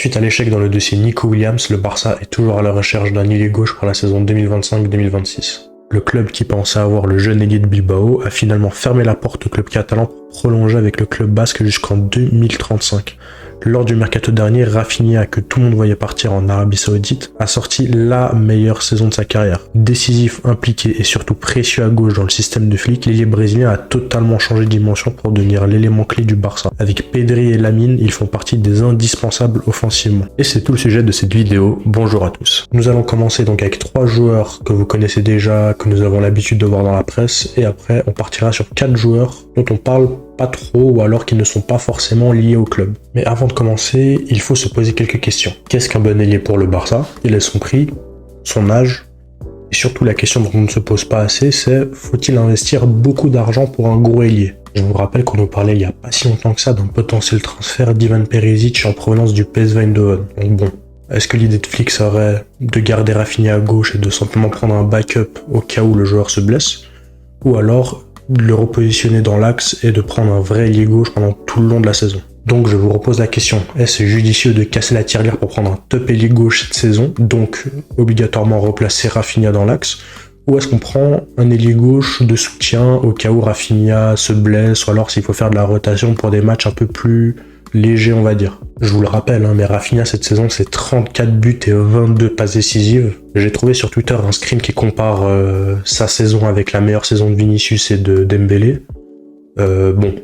Suite à l'échec dans le dossier Nico Williams, le Barça est toujours à la recherche d'un ailier gauche pour la saison 2025-2026. Le club qui pensait avoir le jeune ailier de Bilbao a finalement fermé la porte au club catalan pour prolonger avec le club basque jusqu'en 2035. Lors du mercato dernier, Rafinha, que tout le monde voyait partir en Arabie Saoudite, a sorti la meilleure saison de sa carrière. Décisif, impliqué et surtout précieux à gauche dans le système de Flick, l'ailier brésilien a totalement changé de dimension pour devenir l'élément clé du Barça. Avec Pedri et Lamine, ils font partie des indispensables offensivement. Et c'est tout le sujet de cette vidéo. Bonjour à tous. Nous allons commencer donc avec 3 joueurs que vous connaissez déjà, que nous avons l'habitude de voir dans la presse, et après on partira sur 4 joueurs dont on parle pas trop ou alors qui ne sont pas forcément liés au club. Mais avant de commencer, il faut se poser quelques questions. Qu'est-ce qu'un bon ailier pour le Barça? Quel est son prix, son âge? Et surtout la question dont on ne se pose pas assez, c'est faut-il investir beaucoup d'argent pour un gros ailier? Je vous rappelle qu'on nous parlait il n'y a pas si longtemps que ça d'un potentiel transfert d'Ivan Perisic en provenance du PSV Eindhoven. Donc bon, est-ce que l'idée de Flick serait de garder Rafinha à gauche et de simplement prendre un backup au cas où le joueur se blesse? Ou alors de le repositionner dans l'axe et de prendre un vrai ailier gauche pendant tout le long de la saison? Donc je vous repose la question, est-ce judicieux de casser la tirelire pour prendre un top ailier gauche cette saison, donc obligatoirement replacer Rafinha dans l'axe, ou est-ce qu'on prend un ailier gauche de soutien au cas où Rafinha se blesse, ou alors s'il faut faire de la rotation pour des matchs un peu plus légers, on va dire? Je vous le rappelle, mais Rafinha cette saison c'est 34 buts et 22 passes décisives. J'ai trouvé sur Twitter un screen qui compare sa saison avec la meilleure saison de Vinicius et de Dembélé. Bon,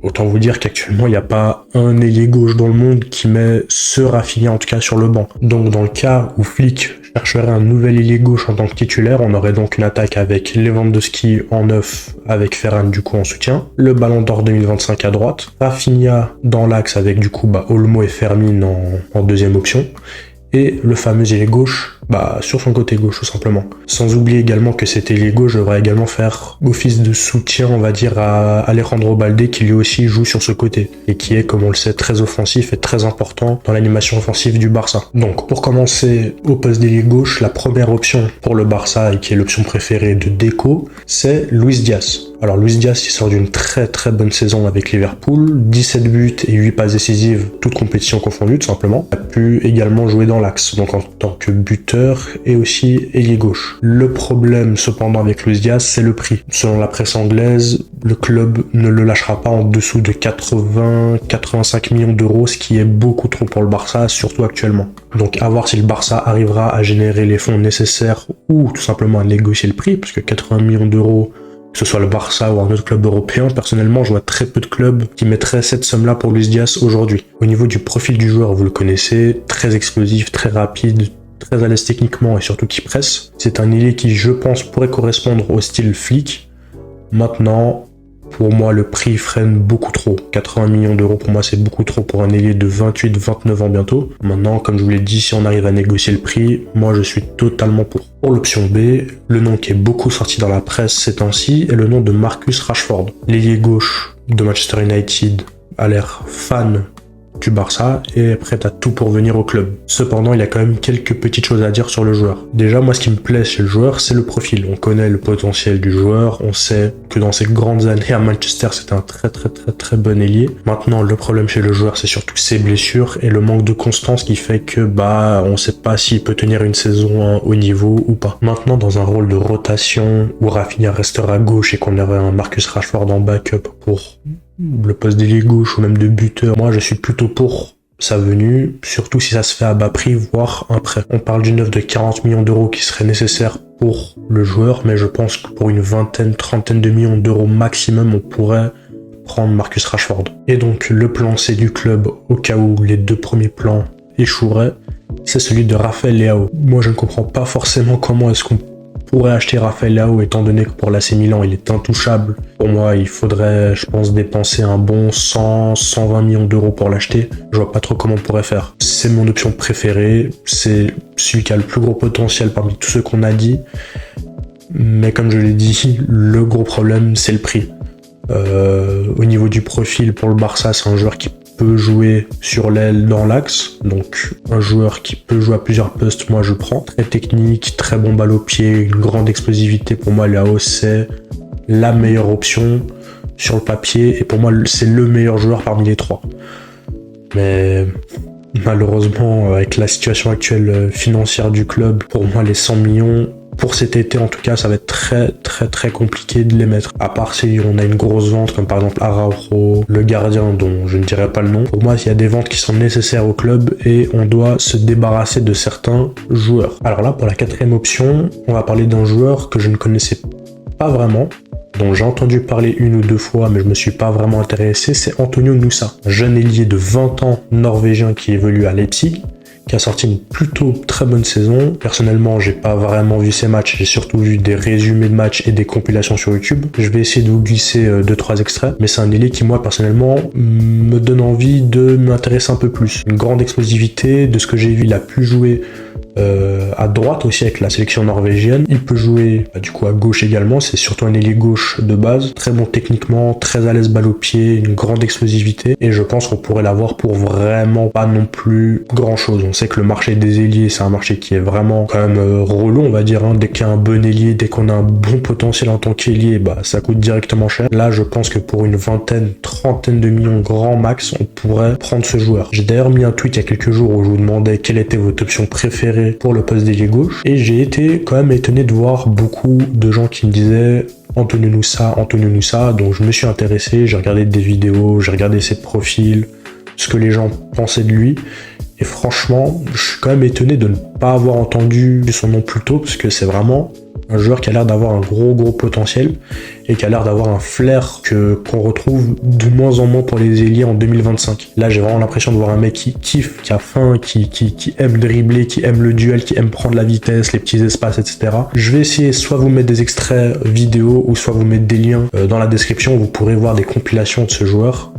autant vous dire qu'actuellement il n'y a pas un ailier gauche dans le monde qui met ce Rafinha en tout cas sur le banc. Donc dans le cas où Flick chercherait un nouvel ailier gauche en tant que titulaire, on aurait donc une attaque avec Lewandowski en 9 avec Ferran du coup en soutien, le Ballon d'Or 2025 à droite, Rafinha dans l'axe avec du coup Olmo et Fermin en deuxième option, et le fameux ailier gauche sur son côté gauche tout simplement. Sans oublier également que cet ailier gauche devrait également faire office de soutien, on va dire, à Alejandro Balde qui lui aussi joue sur ce côté et qui est, comme on le sait, très offensif et très important dans l'animation offensive du Barça. Donc pour commencer au poste d'ailier gauche, la première option pour le Barça et qui est l'option préférée de Deco, c'est Luis Diaz. Alors Luis Diaz il sort d'une très très bonne saison avec Liverpool, 17 buts et 8 passes décisives, toutes compétitions confondues tout simplement. Il a pu également jouer dans l'axe, donc en tant que buteur et aussi ailier gauche. Le problème cependant avec Luis Diaz, c'est le prix. Selon la presse anglaise, le club ne le lâchera pas en dessous de 80-85 millions d'euros, ce qui est beaucoup trop pour le Barça, surtout actuellement. Donc à voir si le Barça arrivera à générer les fonds nécessaires ou tout simplement à négocier le prix, parce que 80 millions d'euros, que ce soit le Barça ou un autre club européen, personnellement je vois très peu de clubs qui mettraient cette somme-là pour Luis Diaz aujourd'hui. Au niveau du profil du joueur, vous le connaissez, très explosif, très rapide, très à l'aise techniquement et surtout qui presse. C'est un ailier qui, je pense, pourrait correspondre au style Flick. Maintenant, pour moi, le prix freine beaucoup trop. 80 millions d'euros, pour moi, c'est beaucoup trop pour un ailier de 28-29 ans bientôt. Maintenant, comme je vous l'ai dit, si on arrive à négocier le prix, moi, je suis totalement pour. Pour l'option B, le nom qui est beaucoup sorti dans la presse ces temps-ci est le nom de Marcus Rashford. L'ailier gauche de Manchester United a l'air fan du Barça et est prêt à tout pour venir au club. Cependant, il y a quand même quelques petites choses à dire sur le joueur. Déjà, moi, ce qui me plaît chez le joueur, c'est le profil. On connaît le potentiel du joueur, on sait que dans ses grandes années à Manchester, c'était un très bon ailier. Maintenant, le problème chez le joueur, c'est surtout ses blessures et le manque de constance qui fait que, on sait pas s'il peut tenir une saison à un haut niveau ou pas. Maintenant, dans un rôle de rotation où Rafinha restera à gauche et qu'on aurait un Marcus Rashford en backup pour le poste d'ailier gauche ou même de buteur, moi je suis plutôt pour sa venue, surtout si ça se fait à bas prix, voire un prêt. On parle d'une offre de 40 millions d'euros qui serait nécessaire pour le joueur, mais je pense que pour une trentaine de millions d'euros maximum, on pourrait prendre Marcus Rashford. Et donc le plan C du club, au cas où les 2 premiers plans échoueraient, c'est celui de Rafael Leao. Moi je ne comprends pas forcément comment est-ce qu'on pourrait acheter Rafael Leao, étant donné que pour l'AC Milan il est intouchable. Pour moi il faudrait, je pense, dépenser un bon 100-120 millions d'euros pour l'acheter. Je vois pas trop comment on pourrait faire. C'est mon option préférée, c'est celui qui a le plus gros potentiel parmi tous ceux qu'on a dit, mais comme je l'ai dit, le gros problème c'est le prix. Au niveau du profil pour le Barça, c'est un joueur qui peut jouer sur l'aile dans l'axe, donc un joueur qui peut jouer à plusieurs postes, moi je prends. Très technique, très bon balle au pied, une grande explosivité, pour moi Leao c'est la meilleure option sur le papier, et pour moi c'est le meilleur joueur parmi les 3. Mais Malheureusement, avec la situation actuelle financière du club, pour moi, les 100 millions, pour cet été en tout cas, ça va être très compliqué de les mettre. À part si on a une grosse vente, comme par exemple Araujo, le gardien dont je ne dirai pas le nom. Pour moi, il y a des ventes qui sont nécessaires au club et on doit se débarrasser de certains joueurs. Alors là, pour la quatrième option, on va parler d'un joueur que je ne connaissais pas vraiment, dont j'ai entendu parler une ou deux fois, mais je me suis pas vraiment intéressé, c'est Antonio Nusa, un jeune ailier de 20 ans norvégien qui évolue à Leipzig, qui a sorti une plutôt très bonne saison. Personnellement, j'ai pas vraiment vu ses matchs, j'ai surtout vu des résumés de matchs et des compilations sur YouTube. Je vais essayer de vous glisser 2-3 extraits, mais c'est un ailier qui, moi, personnellement, me donne envie de m'intéresser un peu plus. Une grande explosivité, de ce que j'ai vu, il a pu jouer à droite aussi avec la sélection norvégienne. Il peut jouer du coup à gauche également, c'est surtout un ailier gauche de base, très bon techniquement, très à l'aise balle au pied, une grande explosivité, et je pense qu'on pourrait l'avoir pour vraiment pas non plus grand chose. On sait que le marché des ailiers, c'est un marché qui est vraiment quand même relou, on va dire, hein. Dès qu'il y a un bon ailier, dès qu'on a un bon potentiel en tant qu'ailier, bah ça coûte directement cher. Là, je pense que pour une vingtaine, trentaine de millions grand max, on pourrait prendre ce joueur. J'ai d'ailleurs mis un tweet il y a quelques jours où je vous demandais quelle était votre option préférée pour le poste d'ailier gauche, et j'ai été quand même étonné de voir beaucoup de gens qui me disaient Antonio Nusa, donc je me suis intéressé, j'ai regardé des vidéos, j'ai regardé ses profils, ce que les gens pensaient de lui, et franchement, je suis quand même étonné de ne pas avoir entendu son nom plus tôt, parce que c'est vraiment un joueur qui a l'air d'avoir un gros potentiel et qui a l'air d'avoir un flair qu'on retrouve de moins en moins pour les ailiers en 2025. Là, j'ai vraiment l'impression de voir un mec qui kiffe, qui a faim, qui aime dribbler, qui aime le duel, qui aime prendre la vitesse, les petits espaces, etc. Je vais essayer soit vous mettre des extraits vidéo ou soit vous mettre des liens dans la description où vous pourrez voir des compilations de ce joueur.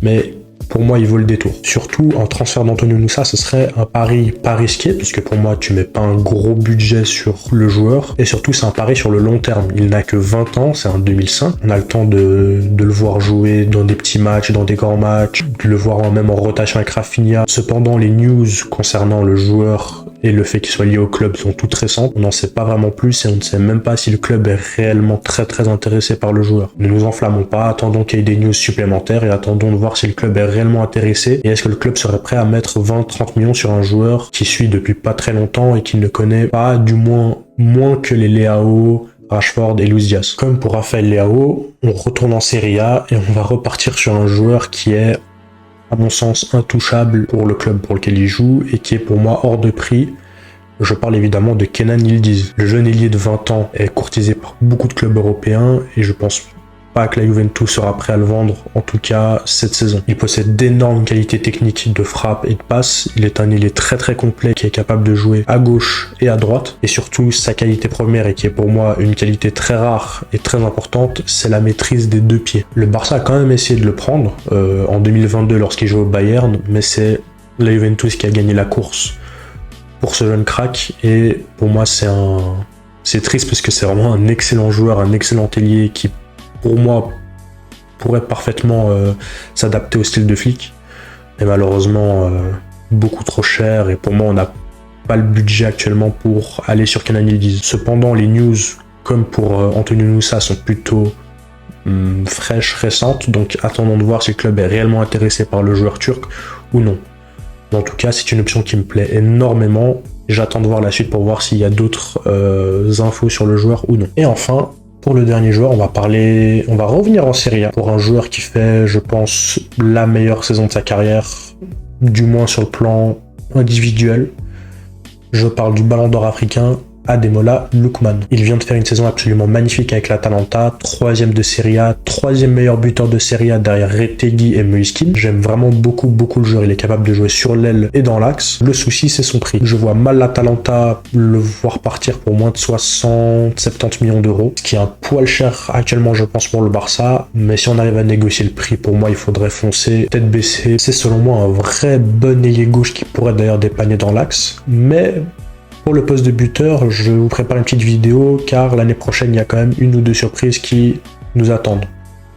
Mais pour moi, il vaut le détour. Surtout, un transfert d'Antonio Nusa, ce serait un pari pas risqué, parce que pour moi, tu mets pas un gros budget sur le joueur, et surtout, c'est un pari sur le long terme. Il n'a que 20 ans, c'est un 2005. On a le temps de le voir jouer dans des petits matchs, dans des grands matchs, de le voir même en rotation avec Rafinha. Cependant, les news concernant le joueur et le fait qu'il soit lié au club sont toutes récentes. On n'en sait pas vraiment plus et on ne sait même pas si le club est réellement très intéressé par le joueur. Ne nous enflammons pas, attendons qu'il y ait des news supplémentaires et attendons de voir si le club est réellement intéressé et est-ce que le club serait prêt à mettre 20-30 millions sur un joueur qui suit depuis pas très longtemps et qui ne connaît pas, du moins que les Leao, Rashford et Luis Diaz. Comme pour Rafael Leao, on retourne en Serie A et on va repartir sur un joueur qui est, à mon sens, intouchable pour le club pour lequel il joue et qui est pour moi hors de prix. Je parle évidemment de Kenan Yildiz. Le jeune ailier de 20 ans est courtisé par beaucoup de clubs européens et je pense pas que la Juventus sera prêt à le vendre, en tout cas cette saison. Il possède d'énormes qualités techniques de frappe et de passe. Il est un ailier très complet qui est capable de jouer à gauche et à droite. Et surtout, sa qualité première, et qui est pour moi une qualité très rare et très importante, c'est la maîtrise des deux pieds. Le Barça a quand même essayé de le prendre en 2022 lorsqu'il jouait au Bayern, mais c'est la Juventus qui a gagné la course pour ce jeune crack. Et pour moi, c'est triste parce que c'est vraiment un excellent joueur, un excellent ailier qui pour moi, pourrait parfaitement s'adapter au style de Flick. Mais malheureusement, beaucoup trop cher. Et pour moi, on n'a pas le budget actuellement pour aller sur Kenan Yildiz. Cependant, les news, comme pour Antonio Nusa, sont plutôt fraîches, récentes. Donc attendons de voir si le club est réellement intéressé par le joueur turc ou non. Mais en tout cas, c'est une option qui me plaît énormément. J'attends de voir la suite pour voir s'il y a d'autres infos sur le joueur ou non. Et enfin, pour le dernier joueur, on va revenir en Serie A pour un joueur qui fait, je pense, la meilleure saison de sa carrière, du moins sur le plan individuel. Je parle du Ballon d'Or africain, Ademola Lookman. Il vient de faire une saison absolument magnifique avec l'Atalanta, 3e de Serie A, 3e meilleur buteur de Serie A derrière Retegui et Moiskin. J'aime vraiment beaucoup le joueur, il est capable de jouer sur l'aile et dans l'axe. Le souci, c'est son prix. Je vois mal l'Atalanta le voir partir pour moins de 60-70 millions d'euros, ce qui est un poil cher actuellement, je pense, pour le Barça, mais si on arrive à négocier le prix, pour moi, il faudrait foncer, tête baissée. C'est selon moi un vrai bon ailier gauche qui pourrait d'ailleurs dépanner dans l'axe, mais pour le poste de buteur, je vous prépare une petite vidéo car l'année prochaine, il y a quand même une ou deux surprises qui nous attendent.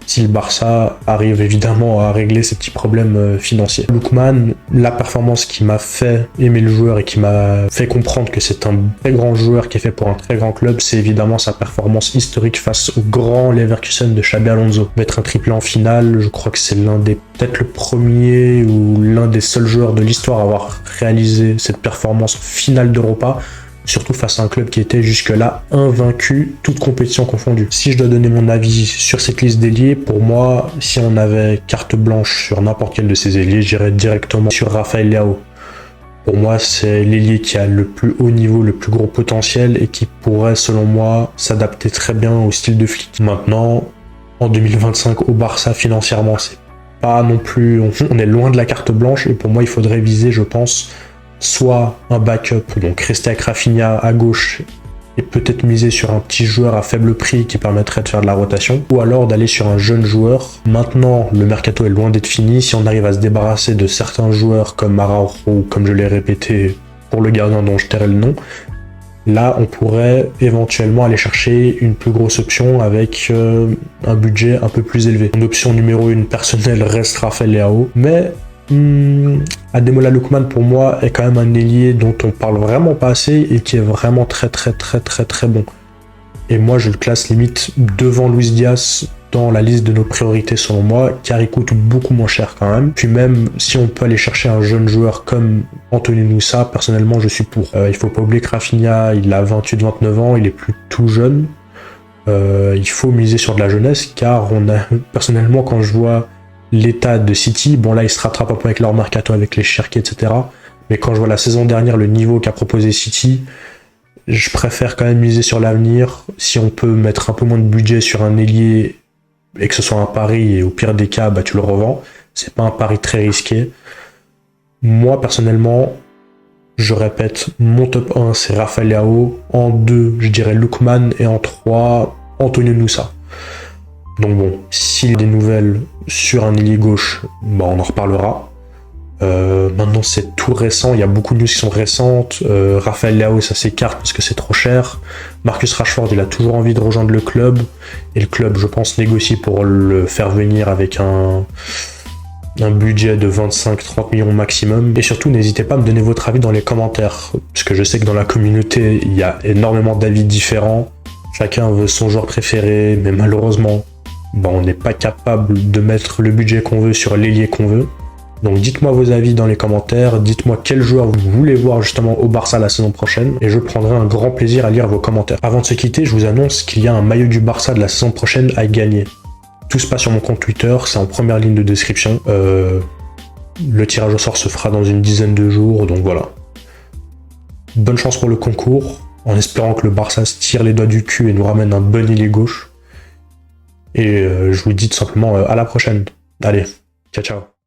si le Barça arrive évidemment à régler ces petits problèmes financiers. Lookman, la performance qui m'a fait aimer le joueur et qui m'a fait comprendre que c'est un très grand joueur qui est fait pour un très grand club, c'est évidemment sa performance historique face au grand Leverkusen de Xabi Alonso. Mettre un triplé en finale, je crois que c'est peut-être le premier ou l'un des seuls joueurs de l'histoire à avoir réalisé cette performance finale d'Europa, surtout face à un club qui était jusque-là invaincu, toute compétition confondue. Si je dois donner mon avis sur cette liste d'ailiers, pour moi, si on avait carte blanche sur n'importe quel de ces ailiers, j'irais directement sur Rafael Leao. Pour moi, c'est l'ailier qui a le plus haut niveau, le plus gros potentiel et qui pourrait, selon moi, s'adapter très bien au style de Flick. Maintenant, en 2025, au Barça, financièrement, c'est pas non plus... On est loin de la carte blanche et pour moi, il faudrait viser, je pense, soit un backup, donc rester avec Rafinha à gauche et peut-être miser sur un petit joueur à faible prix qui permettrait de faire de la rotation, ou alors d'aller sur un jeune joueur. Maintenant, le mercato est loin d'être fini. Si on arrive à se débarrasser de certains joueurs comme Araujo, ou comme je l'ai répété pour le gardien dont je tairai le nom, là on pourrait éventuellement aller chercher une plus grosse option avec un budget un peu plus élevé. Une option numéro 1 personnelle reste Rafael Leao, mais Ademola Lookman pour moi est quand même un ailier dont on parle vraiment pas assez et qui est vraiment très bon. Et moi je le classe limite devant Luis Diaz dans la liste de nos priorités selon moi, car il coûte beaucoup moins cher quand même. Puis même si on peut aller chercher un jeune joueur comme Anthony Nusa, personnellement je suis pour. Il faut pas oublier que Rafinha, il a 28-29 ans, il est plus tout jeune. Il faut miser sur de la jeunesse, car personnellement quand je vois l'état de City, bon là ils se rattrapent un peu avec leur mercato, avec les Cherki, etc. Mais quand je vois la saison dernière, le niveau qu'a proposé City, je préfère quand même miser sur l'avenir. Si on peut mettre un peu moins de budget sur un ailier et que ce soit un pari, et au pire des cas, bah, tu le revends. C'est pas un pari très risqué. Moi personnellement, je répète, mon top 1 c'est Rafael Leao, en 2 je dirais Lookman et en 3 Antonio Nusa. Donc bon, s'il y a des nouvelles sur un ailier gauche, bah on en reparlera. Maintenant c'est tout récent, il y a beaucoup de news qui sont récentes. Rafael Leao ça s'écarte parce que c'est trop cher. Marcus Rashford il a toujours envie de rejoindre le club. Et le club je pense négocie pour le faire venir avec un budget de 25-30 millions maximum. Et surtout n'hésitez pas à me donner votre avis dans les commentaires. Parce que je sais que dans la communauté il y a énormément d'avis différents. Chacun veut son joueur préféré, mais malheureusement on n'est pas capable de mettre le budget qu'on veut sur l'ailier qu'on veut. Donc dites-moi vos avis dans les commentaires, dites-moi quel joueur vous voulez voir justement au Barça la saison prochaine, et je prendrai un grand plaisir à lire vos commentaires. Avant de se quitter, je vous annonce qu'il y a un maillot du Barça de la saison prochaine à gagner. Tout se passe sur mon compte Twitter, c'est en première ligne de description. Le tirage au sort se fera dans une dizaine de jours, donc voilà. Bonne chance pour le concours, en espérant que le Barça se tire les doigts du cul et nous ramène un bon ailier gauche. Et je vous dis tout simplement à la prochaine. Allez, ciao ciao.